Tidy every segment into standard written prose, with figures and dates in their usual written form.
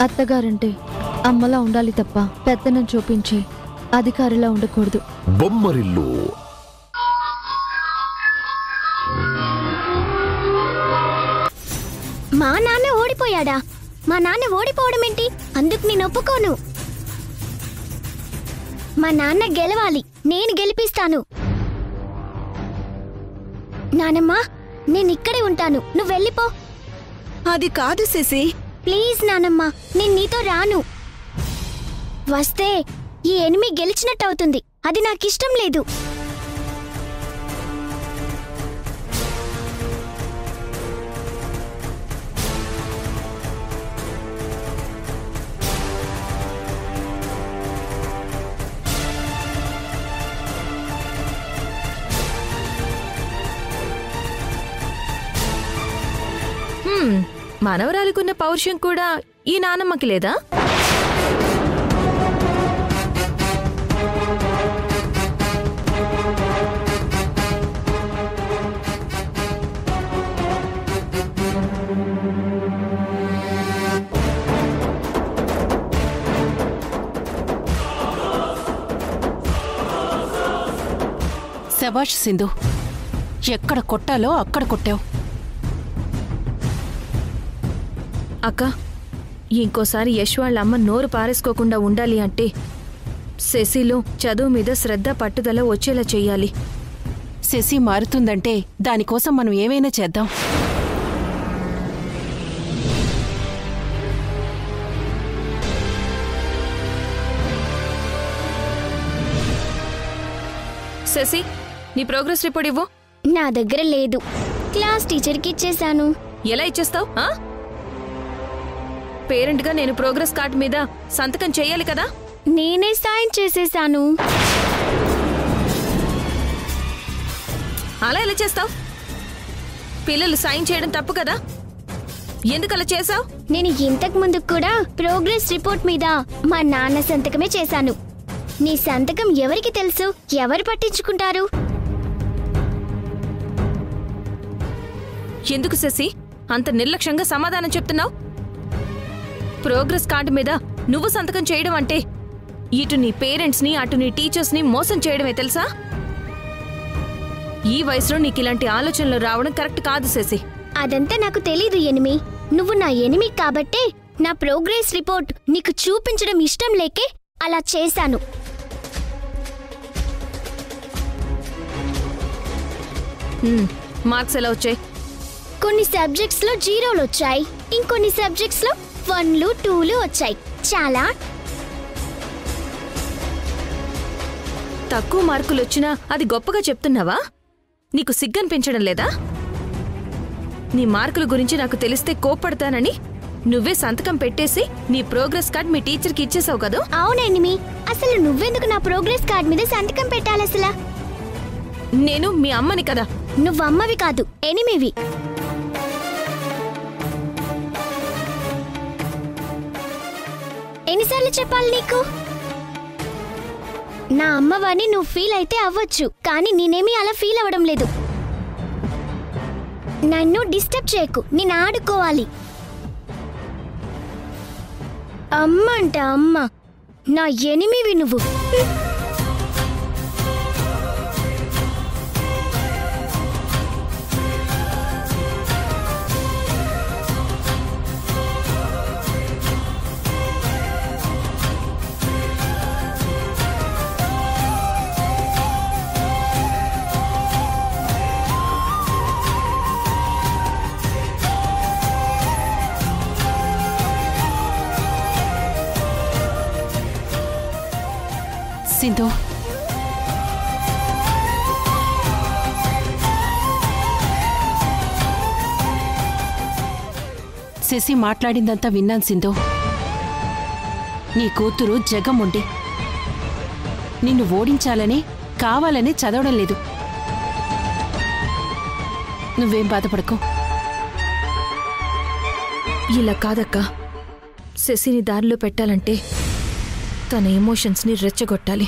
అత్తగారంటే అమ్మలా ఉండాలి తప్ప పెత్తనం చూపించి అధికారిలా ఉండకూడదు. బొమ్మరిల్లు మా నాన్న ఓడిపోయాడా? మా నాన్న ఓడిపోవడం ఏంటి? అందుకు నేను ఒప్పుకోను. మా నాన్న గెలవాలి, నేను గెలిపిస్తాను. నానమ్మా, నేను ఇక్కడే ఉంటాను, నువ్వు వెళ్ళిపో. అది కాదు శశి. ప్లీజ్ నానమ్మా, నేను నీతో రాను. వస్తే ఈ ఎనిమి గెలిచినట్టు అవుతుంది, అది నాకిష్టం లేదు. మనవరాలికున్న పౌరుషం కూడా ఈ నానమ్మకి లేదా? శభాష్ సింధు, ఎక్కడ కొట్టాలో అక్కడ కొట్టావు. అక్క, ఇంకోసారి యశ్ వాళ్ళ అమ్మ నోరు పారేసుకోకుండా ఉండాలి అంటే శశిలో చదువు మీద శ్రద్ధ పట్టుదల వచ్చేలా చెయ్యాలి. శశి మారుతుందంటే దానికోసం మనం ఏమైనా చేద్దాం. శశి, నీ ప్రోగ్రెస్ రిపోర్ట్ ఇవ్వు. నా దగ్గర లేదు, క్లాస్ టీచర్కి ఇచ్చేశాను. ఎలా ఇచ్చేస్తావు? పేరెంట్గా నేను ప్రోగ్రెస్ కార్డ్ మీద సంతకం చెయ్యాలి కదా? నేనే సైన్ చేసేశాను. అలా ఎలా చేస్తావు? పిల్లలు సైన్ చేయడం తప్పు కదా, ఎందుకు అలా చేసావు? నేను ఇంతకు ముందు కూడా ప్రోగ్రెస్ రిపోర్ట్ మీద మా నాన్న సంతకమే చేశాను. నీ సంతకం ఎవరికి తెలుసు? ఎవరు పట్టించుకుంటారు? ఎందుకు శశి అంత నిర్లక్ష్యంగా సమాధానం చెప్తున్నావు? ప్రోగ్రెస్ కార్డు మీద నువ్వు సంతకం చేయడం అంటే ఇటు నీ పేరెంట్స్ ని అటు నీ టీచర్స్ ని మోసం చేయడమే తెలుసా? ఈ వయసులో నీకు ఇలాంటి ఆలోచనలు రావడం కరెక్ట్ కాదు శశి. అదంతా నాకు తెలీదు ఎనిమి. నువ్వు నా ఎనిమి కాబట్టే నా ప్రోగ్రెస్ రిపోర్ట్ నీకు చూపించడం ఇష్టం లేకే అలా చేశాను. మార్క్స్ ఎలా వచ్చాయి? కొన్ని సబ్జెక్ట్స్ లో 0లు వచ్చాయి, ఇంకొన్ని సబ్జెక్ట్స్ లో 1లు 2లు వచ్చాయి. చాలా తక్కువ మార్కులు వచ్చినా అది గొప్పగా చెప్తున్నావా? నీకు సిగ్గనిపించడం లేదా? నీ మార్కుల గురించి నాకు తెలిస్తే కోప్పడతానని నువ్వే సంతకం పెట్టేసి నీ ప్రోగ్రెస్ కార్డ్ మీ టీచర్కి ఇచ్చేసావు కదా? అవునెనిమి, అసలు నువ్వెందుకు నా ప్రోగ్రెస్ కార్డ్ మీద సంతకం పెట్టాలి? అసలు నేను మీ అమ్మని కదా. నువ్వమ్మవి కాదు, ఎనిమివి. ఎన్నిసార్లు చెప్పాలి నీకు? నా అమ్మవాని నువ్వు ఫీల్ అయితే అవ్వచ్చు, కానీ నేనేమీ అలా ఫీల్ అవ్వడం లేదు. నన్ను డిస్టర్బ్ చేయకు, నేను ఆడుకోవాలి. అమ్మ అంటే అమ్మ, నా ఎనిమివి నువ్వు. సింధు, శశి మాట్లాడిందంతా విన్నాను సింధు. నీ కూతురు జగముండి నిన్ను ఓడించాలని కావాలని చదవడం లేదు. నువ్వేం బాధపడకు. ఇలా కాదక్క, శశిని దారిలో పెట్టాలంటే తన ఎమోషన్స్ని రెచ్చగొట్టాలి.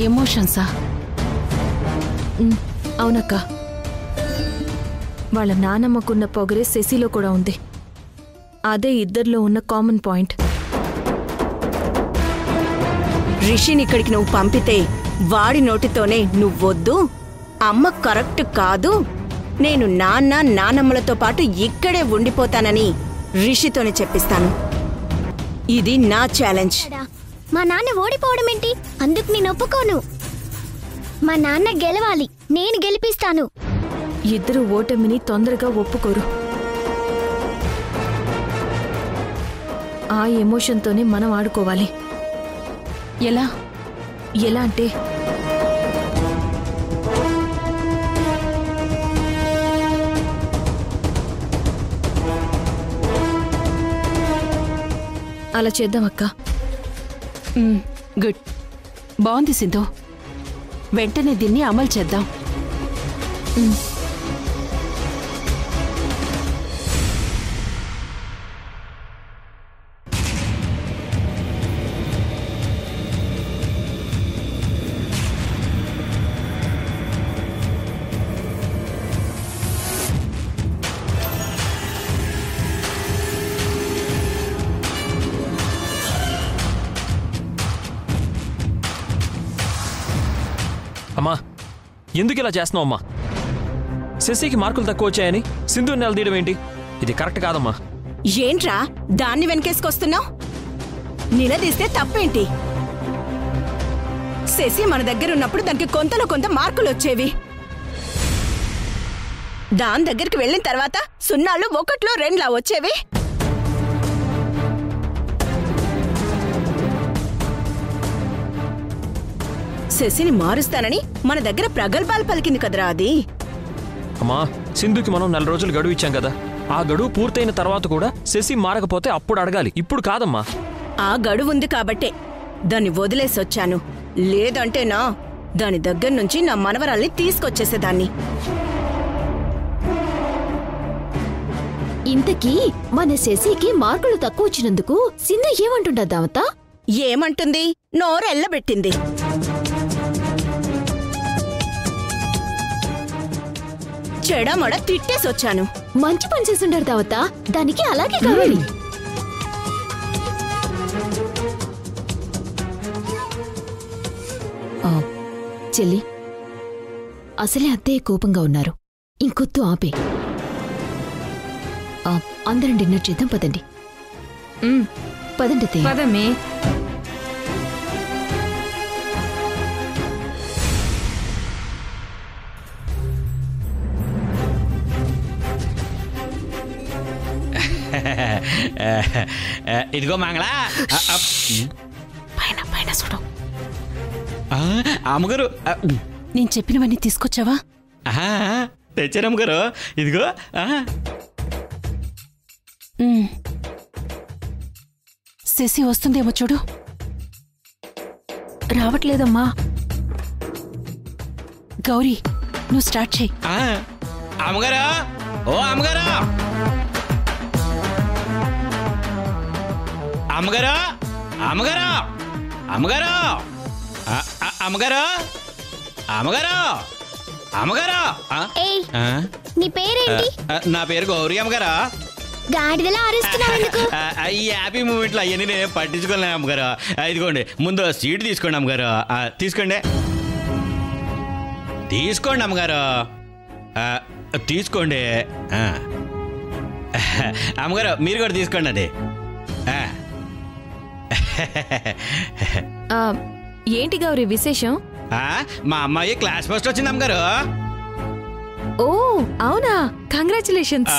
ఎమోషన్సా? అవునక్క, వాళ్ళ నానమ్మకున్న పొగరే శశిలో కూడా ఉంది. అదే ఇద్దరిలో ఉన్న కామన్ పాయింట్. రిషిని ఇక్కడికి నువ్వు పంపితే వాడి నోటితోనే నువ్వొద్దు, అమ్మ కరెక్ట్ కాదు, నేను నాన్నమ్మలతో పాటు ఇక్కడే ఉండిపోతానని రిషితోనే చెప్పిస్తాను. ఇది నా ఛాలెంజ్. మా నాన్న ఓడిపోవడం ఏంటి? అందుకు నేను ఒప్పుకోను. మా నాన్న గెలవాలి, నేను గెలిపిస్తాను. ఇద్దరు ఓటమిని తొందరగా ఒప్పుకోరు. ఆ ఎమోషన్తోనే మనం ఆడుకోవాలి. ఎలా ఎలా అంటే అలా చేద్దాం అక్క. గుడ్, బాగుంది సింధు. వెంటనే దీన్ని అమలు చేద్దాం. అమ్మా, ఎందుకు ఇలా చేస్తున్నావు అమ్మా? శశికి మార్కులు తక్కువ వచ్చాయని సింధు నిలదీయడం ఏంటి? ఇది కరెక్ట్ కాదమ్మా. ఏంట్రా దాన్ని వెనకేసుకొస్తున్నావు? నిలదీస్తే తప్పేంటి? శశి మన దగ్గర ఉన్నప్పుడు దానికి కొంతలో కొంత మార్కులు వచ్చేవి. దాని దగ్గరికి వెళ్ళిన తర్వాత సున్నాలు 1లో 2లా వచ్చేవి. శశిని మారుస్తానని మన దగ్గర ప్రగల్భాలు పలికింది కదరా అది. అమ్మా, సింధుకి మనం 4 రోజులు గడువు ఇచ్చాం కదా, ఆ గడువు పూర్తయిన తర్వాత కూడా శశి మారకపోతే అప్పుడు అడగాలి, ఇప్పుడు కాదమ్మా. ఆ గడువు ఉంది కాబట్టే దాన్ని వదిలేసొచ్చాను. లేదంటేనా దాని దగ్గర నుంచి నా మనవరాల్ని తీసుకొచ్చేసేదాన్ని. ఇంతకీ మన శశికి మార్కులు తక్కువ వచ్చినందుకు సింధు ఏమంటుంటా దావత? ఏమంటుంది? నోరెల్లబెట్టింది. చెడమడ తిట్టేసొచ్చాను. మంచి పని చేస్తుండారు దావత, దానికి అలాగే కావాలి. చెల్లి, అసలే అత్తయ్య కోపంగా ఉన్నారు, ఇంకొత్తు ఆపే. అందరం డిన్నర్ చేద్దాం, పదండి. పదండి అత్తయ్య. పదమే. ఇదిగో మంగళా. పైన పైన చూడు. అమ్మగారు, నేను చెప్పినవన్నీ తీసుకొచ్చావా? తెచ్చాను అమ్మగారు. ఇదిగో. శశి వస్తుందేమో చూడు. రావట్లేదమ్మా. గౌరీ, నువ్వు స్టార్ట్ చేయి. అమ్మగారు, ఓ అమ్మగారు, అమ్మగారు, అమ్మగారు, అమ్మగారు, అమ్మగారు, అమ్మగారు, అమ్మగారు. ఏయ్, నీ పేరేంటి? నా పేరు గౌరీ అమ్మగారు. గాడిదలా అరుస్తున్నావు ఎందుకు? ఈ హ్యాపీ మూమెంట్లో అవన్నీ నేను పట్టించుకోలేను అమ్మగారు. ఇదిగోండి, ముందు సీట్ తీసుకోండి అమ్మగారు. తీసుకోండి, తీసుకోండి అమ్మగారు, తీసుకోండి. అమ్మగారు మీరు కూడా తీసుకోండి. అది ఏంటి గౌరీ విశేషం? మా అమ్మాయి క్లాస్ ఫస్ట్ వచ్చింది అమ్మగారు. ఓ అవునా, కంగ్రాచులేషన్స్.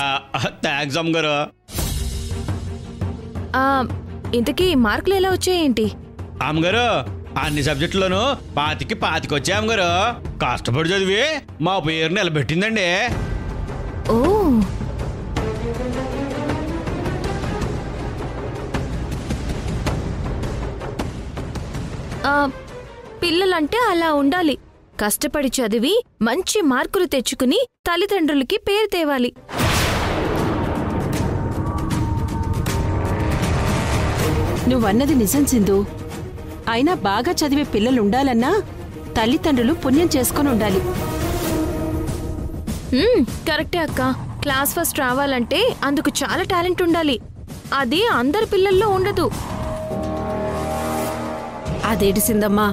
థ్యాంక్స్ అమ్మగారు. ఇంతకీ మార్కులు ఎలా వచ్చాయేంటి? అమ్మగారు, అన్ని సబ్జెక్టులోనూ 25 వచ్చాయి అమ్మగారు. కష్టపడి చదివి మా పేరు నిలబెట్టిందండి. ఓ పిల్లలంటే అలా ఉండాలి. కష్టపడి చదివి మంచి మార్కులు తెచ్చుకుని తల్లిదండ్రులకి పేరు తేవాలి. నువ్వన్నది నిజం సింధు. అయినా బాగా చదివే పిల్లలుండాలన్నా తల్లిదండ్రులు పుణ్యం చేసుకొని ఉండాలి. కరెక్టే అక్క. క్లాస్ ఫస్ట్ రావాలంటే అందుకు చాలా టాలెంట్ ఉండాలి. అది అందరి పిల్లల్లో ఉండదు. అదేంటి సిందమ్మా,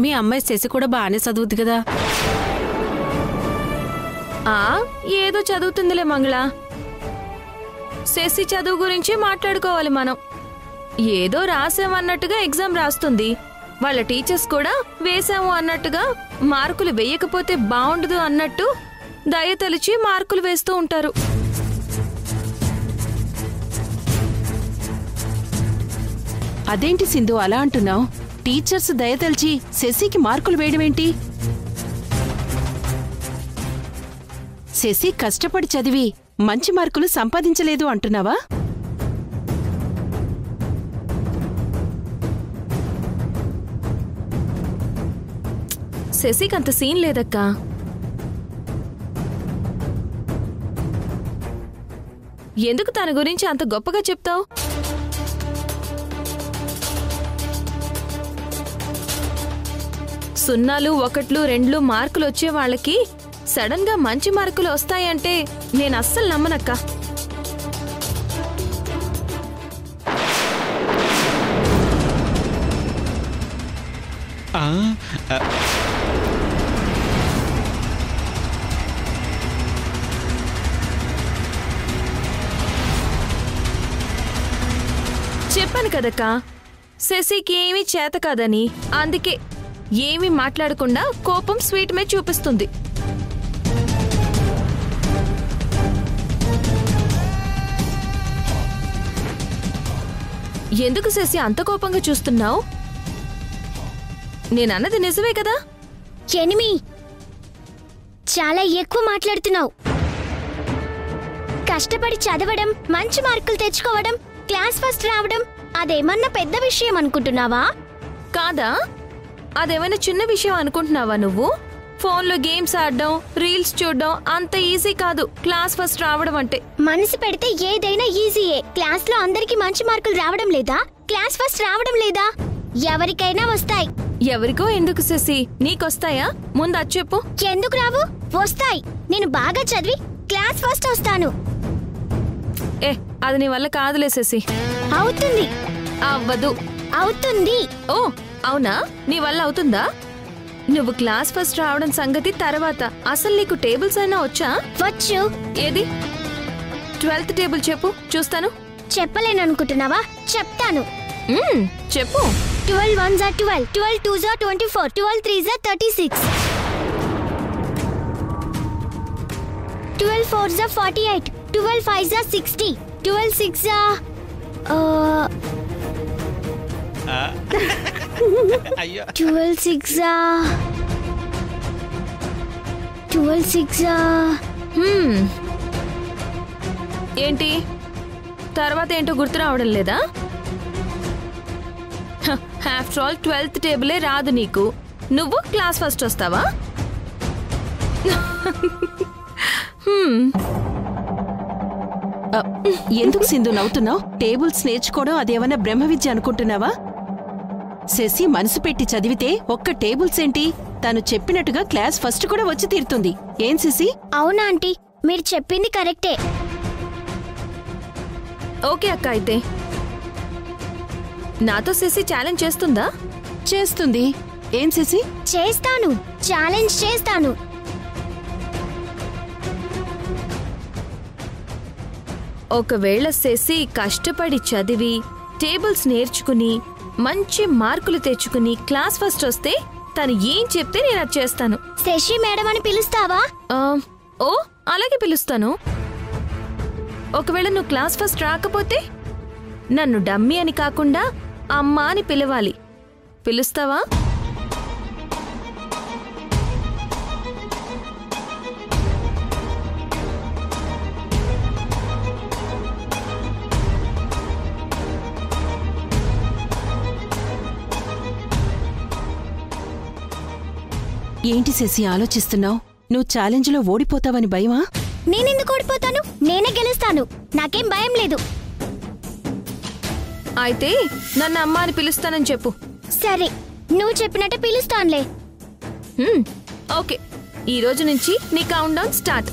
మీ అమ్మాయి శశి కూడా బాగానే చదువుద్ది కదా. ఏదో చదువుతుందిలే మంగళ. శశి చదువు గురించి మాట్లాడుకోవాలి మనం. ఏదో రాసామన్నట్టుగా ఎగ్జామ్ రాస్తుంది. వాళ్ళ టీచర్స్ కూడా వేసాము అన్నట్టుగా మార్కులు వేయకపోతే బాగుండదు అన్నట్టు దయతలిచి మార్కులు వేస్తూ ఉంటారు. అదేంటి సింధు అలా అంటున్నావు? టీచర్స్ దయతలిచి శశికి మార్కులు వేయడమేంటి? శశి కష్టపడి చదివి మంచి మార్కులు సంపాదించలేదు అంటున్నావా? శశికి అంత సీన్ లేదక్కా. ఎందుకు తన గురించి అంత గొప్పగా చెప్తావు? సున్నాలు, ఒకట్లు, రెండ్లు మార్కులు వచ్చే వాళ్ళకి సడన్ గా మంచి మార్కులు వస్తాయంటే నేను అస్సలు నమ్మనక్క. చెప్పాను కదక్కా, శశికి ఏమీ చేత కాదని. అందుకే ఏమీ మాట్లాడకుండా కోపం స్వీట్ మీద చూపిస్తుంది. ఎందుకు శశి అంత కోపంగా చూస్తున్నావు? నేనన్నది నిజమే కదా? ఎనిమి చాలా ఎక్కువ మాట్లాడుతున్నావు. కష్టపడి చదవడం, మంచి మార్కులు తెచ్చుకోవడం, క్లాస్ ఫస్ట్ రావడం అదేమన్నా పెద్ద విషయం అనుకుంటున్నావా? కాదా? అదేమైనా చిన్న విషయం అనుకుంటున్నావా నువ్వు? ఫోన్లో గేమ్స్ ఆడడం, రీల్స్ చూడడం అంత ఈజీ కాదు క్లాస్ ఫస్ట్ రావడం అంటే. మనసు పెడితే ఏదైనా ఈజీయే. క్లాస్ లో అందరికి మంచి మార్కులు రావడం లేదా? క్లాస్ ఫస్ట్ రావడం లేదా? ఎవరికైనా వస్తాయి. ఎవరికో ఎందుకు శశి, నీకొస్తాయా? ముందు అది చెప్పు. ఎందుకు రావు? వస్తాయి. నేను బాగా చదివి క్లాస్ ఫస్ట్ వస్తాను. అది నీ వల్ల కాదులే శశి. అవుతుంది. అవ్వదు. అవుతుంది. ఓ అవునా? నీ వల్ల అవుతుందా? నువ్వు క్లాస్ ఫస్ట్ రావడం సంగతి తర్వాత. అసలు నీకు టేబుల్స్ అయినా వచ్చా? వచ్చు. ఏది? 12th టేబుల్ చెప్పు, చూస్తాను. చెప్పలేను అనుకుంటున్నావా? చెప్తాను. చెప్పు. 12 1s are 12, 12 2s are 24, 12 3s are 36, 12 4s are 48, 12 5s are 60, 12 6s are 12 6s are 12 6s are ఏంటి తర్వాత ఏంటో గుర్తు రావడం లేదా? ఆఫ్టర్ ఆల్ 12th టేబులే రాదు నీకు, నువ్వు క్లాస్ ఫస్ట్ వస్తావా? ఎందుకు సింధు నవ్వుతున్నావు? టేబుల్స్ నేర్చుకోవడం అదేమన్నా బ్రహ్మ విద్య అనుకుంటున్నావా? శశి మనసు పెట్టి చదివితే ఒక్క టేబుల్స్ ఏంటి, తను చెప్పినట్టుగా క్లాస్ ఫస్ట్ కూడా వచ్చి తీరుతుంది. ఏం శశి? అవునా ఆంటీ, మీరు చెప్పింది కరెక్టే. ఓకే అక్క, అయితే నాతో శశి ఛాలెంజ్ చేస్తుందా? చేస్తుంది. ఏం శశి? చేస్తాను, ఛాలెంజ్ చేస్తాను. ఒకవేళ శశి కష్టపడి చదివి టేబుల్స్ నేర్చుకుని మంచి మార్కులు తెచ్చుకుని క్లాస్ ఫస్ట్ వస్తే తను ఏం చెప్తే నేను అది చేస్తాను. శశి మేడం అని పిలుస్తావా? ఓ అలాగే పిలుస్తాను. ఒకవేళ నువ్వు క్లాస్ ఫస్ట్ రాకపోతే నన్ను డమ్మీ అని కాకుండా అమ్మా అని పిలవాలి. పిలుస్తావా? ఏంటి శశి ఆలోచిస్తున్నావు? నువ్వు ఛాలెంజ్లో ఓడిపోతావని భయమా? నేనెందుకు ఓడిపోతాను? నేనే గెలుస్తాను. నాకేం భయం లేదు. అయితే నన్ను అమ్మ అని పిలుస్తానని చెప్పు. సరే, నువ్వు చెప్పినట్టు పిలుస్తానులే. ఓకే, ఈ రోజు నుంచి నీ count down start.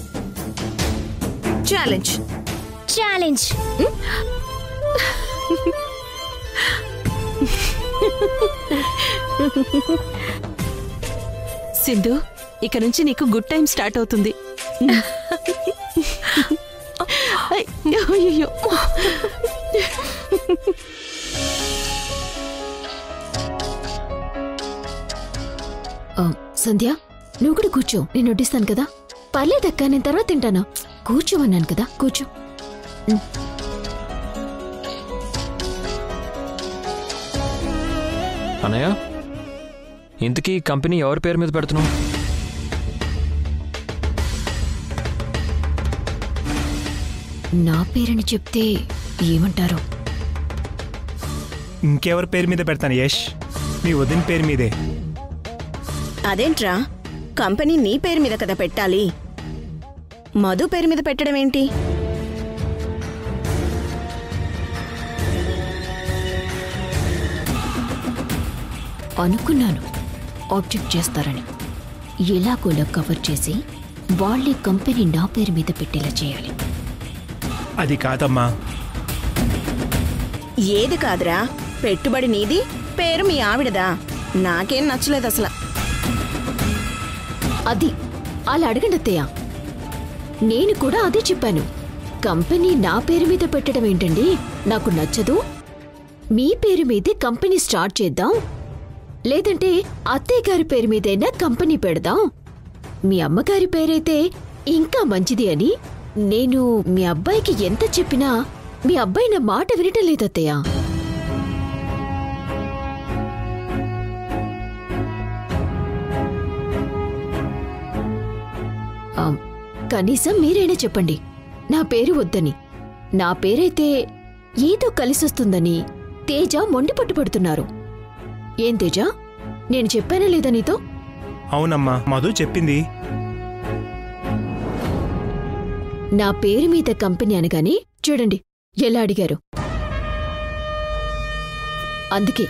Challenge. Challenge. Sindhu, ఇక నుంచి నీకు గుడ్ టైం స్టార్ట్ అవుతుంది. అయ్యో. సంధ్య, నువ్వు కూడా కూర్చో, నేను వడ్డిస్తాను కదా. పర్లేదక్క, నేను తర్వాత తింటాను. కూర్చోమన్నాను కదా, కూర్చో. అన్నయ్య, ఇంతకీ కంపెనీ ఎవరి పేరు మీద పెడుతున్నావు? నా పేరుని చెప్తే ఏమంటారో. ఇంకెవరి పేరు మీద పెడతాను యష్? మీ వదిన పేరు మీదే. అదేంట్రా, కంపెనీ నీ పేరు మీద కదా పెట్టాలి, మధు పేరు మీద పెట్టడం ఏంటి? అనుకున్నాను ఆబ్జెక్ట్ చేస్తారని. ఎలాగోలా కవర్ చేసి వాళ్ళే కంపెనీ నా పేరు మీద పెట్టేలా చేయాలి. అది కాదమ్మా. ఏది కాదురా, పెట్టుబడి నీది, పేరు మీ ఆవిడదా. నాకేం నచ్చలేదు అసలు. అది అలా అడగండి అత్తయ్య. నేను కూడా అదే చెప్పాను. కంపెనీ నా పేరు మీద పెట్టడం ఏంటండి, నాకు నచ్చదు. మీ పేరు మీదే కంపెనీ స్టార్ట్ చేద్దాం, లేదంటే అత్తయ్య గారి పేరు మీదైనా కంపెనీ పెడదాం. మీ అమ్మగారి పేరైతే ఇంకా మంచిది అని నేను మీ అబ్బాయికి ఎంత చెప్పినా మీ అబ్బాయి నా మాట వినటం లేదు అత్తయ్య. కనీసం మీరైనా చెప్పండి నా పేరు వద్దని. నా పేరైతే ఏదో కలిసొస్తుందని తేజ మొండి పట్టుపడుతున్నారు. ఏం తేజ, నేను చెప్పానా లేదా నీతో? అవునమ్మా, మధు చెప్పింది. నా పేరు మీద కంపెనీ అనగానే చూడండి ఎలా అడిగారు. అందుకే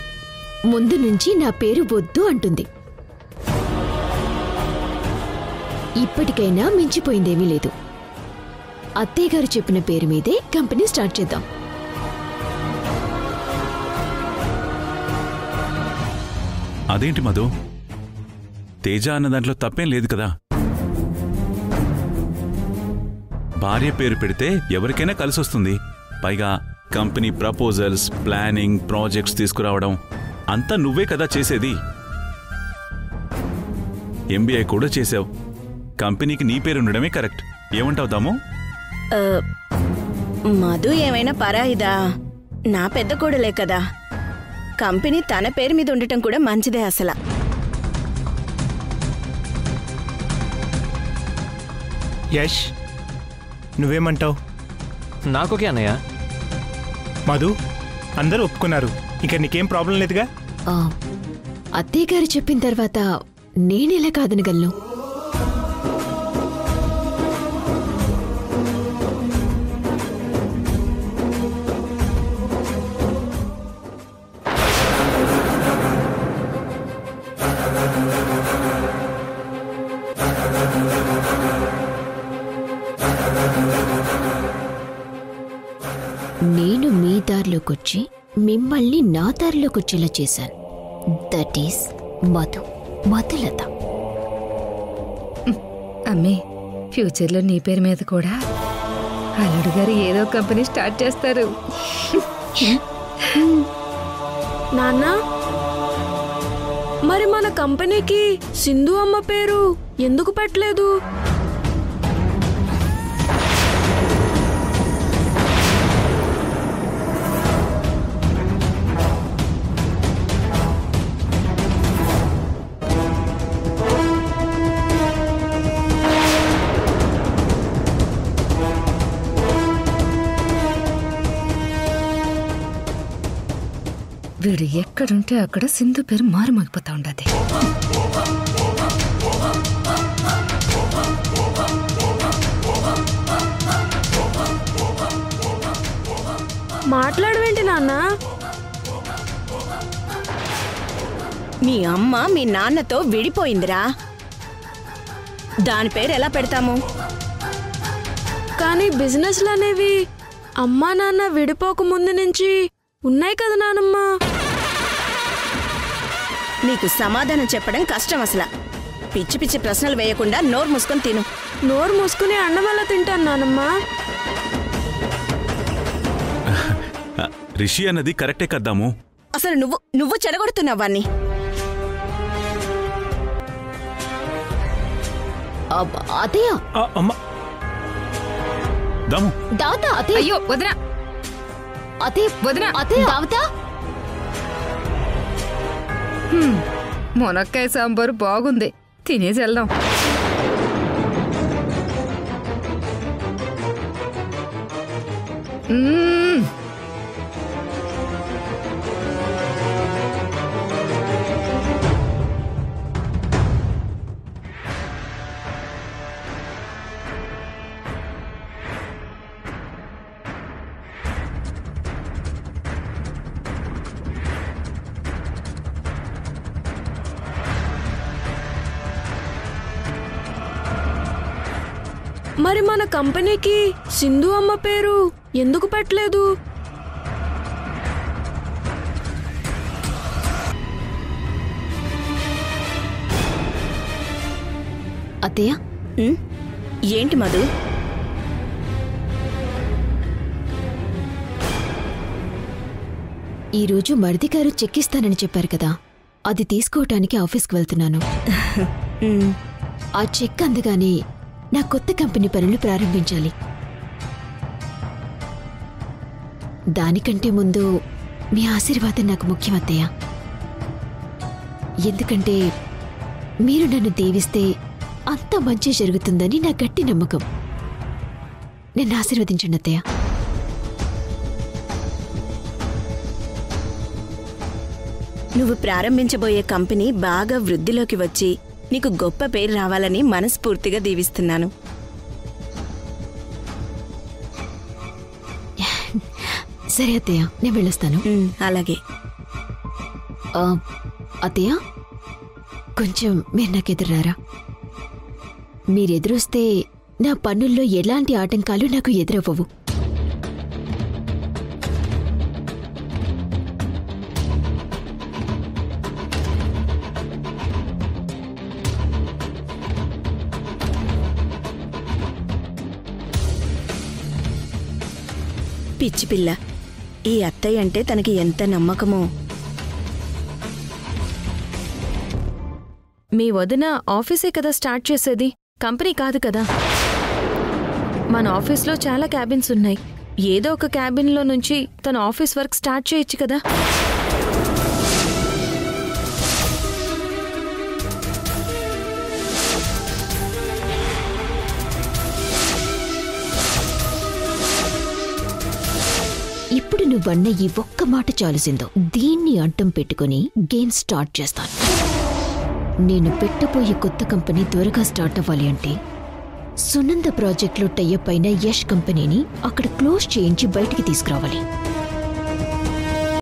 ముందు నుంచి నా పేరు వద్దు అంటుంది. ఇప్పటికైనా మించిపోయిందేమీ లేదు. అత్తయ్య గారు చెప్పిన పేరు మీదే కంపెనీ స్టార్ట్ చేద్దాం. అదేంటి మధు, తేజ అన్న దాంట్లో తప్పేం లేదు కదా. భార్య పేరు పెడితే ఎవరికైనా కలిసొస్తుంది. పైగా కంపెనీ ప్రపోజల్స్, ప్లానింగ్, ప్రాజెక్ట్స్ తీసుకురావడం అంతా నువ్వే కదా చేసేది. ఎంబీఐ కూడా చేసావు. కంపెనీకి నీ పేరు ఉండడమే కరెక్ట్. ఏమంటావు దాము? మధు ఏమైనా పరాయిదా? నా పెద్ద కోడలే కదా. కంపెనీ తన పేరు మీద ఉండటం కూడా మంచిదే అసలు. యష్, నువ్వేమంటావు? నాకోకే అన్నయ్య. మధు, అందరూ ఒప్పుకున్నారు, ఇంకా నీకేం ప్రాబ్లం లేదుగా. అత్తయ్య గారు చెప్పిన తర్వాత నేనెలా కాదనగలను? నేను మీ దారిలోకొచ్చి మిమ్మల్ని నా దారిలోకొచ్చేలా చేశాను. That is Madhulatha. అమ్మే, ఫ్యూచర్లో నీ పేరు మీద కూడా అల్లుడు గారు ఏదో కంపెనీ స్టార్ట్ చేస్తారు. నాన్నా, మరి మన కంపెనీకి సింధు అమ్మ పేరు ఎందుకు పెట్టలేదు? వీడు ఎక్కడుంటే అక్కడ సింధు పేరు మారుమోగిపోతా ఉండదు. మాట్లాడవేంటి నాన్న? మీ అమ్మ మీ నాన్నతో విడిపోయిందిరా, దాని పేరు ఎలా పెడతాము? కానీ బిజినెస్లు అనేవి అమ్మా నాన్న విడిపోక ముందు నుంచి ఉన్నాయి కదా నానమ్మ. నీకు సమాధానం చెప్పడం కష్టం అసలు. పిచ్చి పిచ్చి ప్రశ్నలు వేయకుండా నోరు మూసుకొని తిను. నోరు మూసుకుని అన్నం ఎలా తింటాను నానమ్మ? రిషి అన్నది కరెక్టే కద్దాము. అసలు నువ్వు చెడగొడుతున్నావాన్ని. అతయ్య అమ్మా దాము దావత అతయ్య. అయ్యో వదినా, అతయ్య వదినా, అతయ్య దావత. మునక్కాయ సాంబారు బాగుంది, తినేసి వెళ్దాం. మరి మన కంపెనీకి సింధు అమ్మ పేరు ఎందుకు పెట్టలేదు? అత్తయ్య ఏంటి మధు? ఈరోజు మరిది గారు చెక్ ఇస్తానని చెప్పారు కదా, అది తీసుకోవటానికి ఆఫీస్కి వెళ్తున్నాను. ఆ చెక్ అందగానే నా కొత్త కంపెనీ పనులు ప్రారంభించాలి. దానికంటే ముందు మీ ఆశీర్వాదం నాకు ముఖ్యం అత్తయ్య. ఎందుకంటే మీరు నన్ను దీవిస్తే అంత మంచి జరుగుతుందని నా గట్టి నమ్మకం. నన్ను ఆశీర్వదించండి అత్తయ్య. నువ్వు ప్రారంభించబోయే కంపెనీ బాగా వృద్ధిలోకి వచ్చి నీకు గొప్ప పేరు రావాలని మనస్ఫూర్తిగా దీవిస్తున్నాను. సరే అత్తయ్య, నేను వెళ్ళొస్తాను. అలాగే. అత్తయ్య, కొంచెం మీరు నాకెదురారా. మీరెదురొస్తే నా పనుల్లో ఎలాంటి ఆటంకాలు నాకు ఎదురవ్వవు. పిచ్చి పిల్ల, ఈ అత్తయ్య అంటే తనకి ఎంత నమ్మకమో. మీ వదిన ఆఫీసే కదా స్టార్ట్ చేసేది, కంపెనీ కాదు కదా. మన ఆఫీస్లో చాలా క్యాబిన్స్ ఉన్నాయి. ఏదో ఒక క్యాబిన్లో నుంచి తన ఆఫీస్ వర్క్ స్టార్ట్ చేయొచ్చు కదా. ఇప్పుడు నువ్వన్న ఈ ఒక్క మాట చాలుసిందో, దీన్ని అడ్డం పెట్టుకుని గేమ్ స్టార్ట్ చేస్తాను. నేను పెట్టబోయే కొత్త కంపెనీ త్వరగా స్టార్ట్ అవ్వాలి అంటే సునంద ప్రాజెక్టులో టైఅప్ అయిన యష్ కంపెనీని అక్కడ క్లోజ్ చేయించి బయటికి తీసుకురావాలి.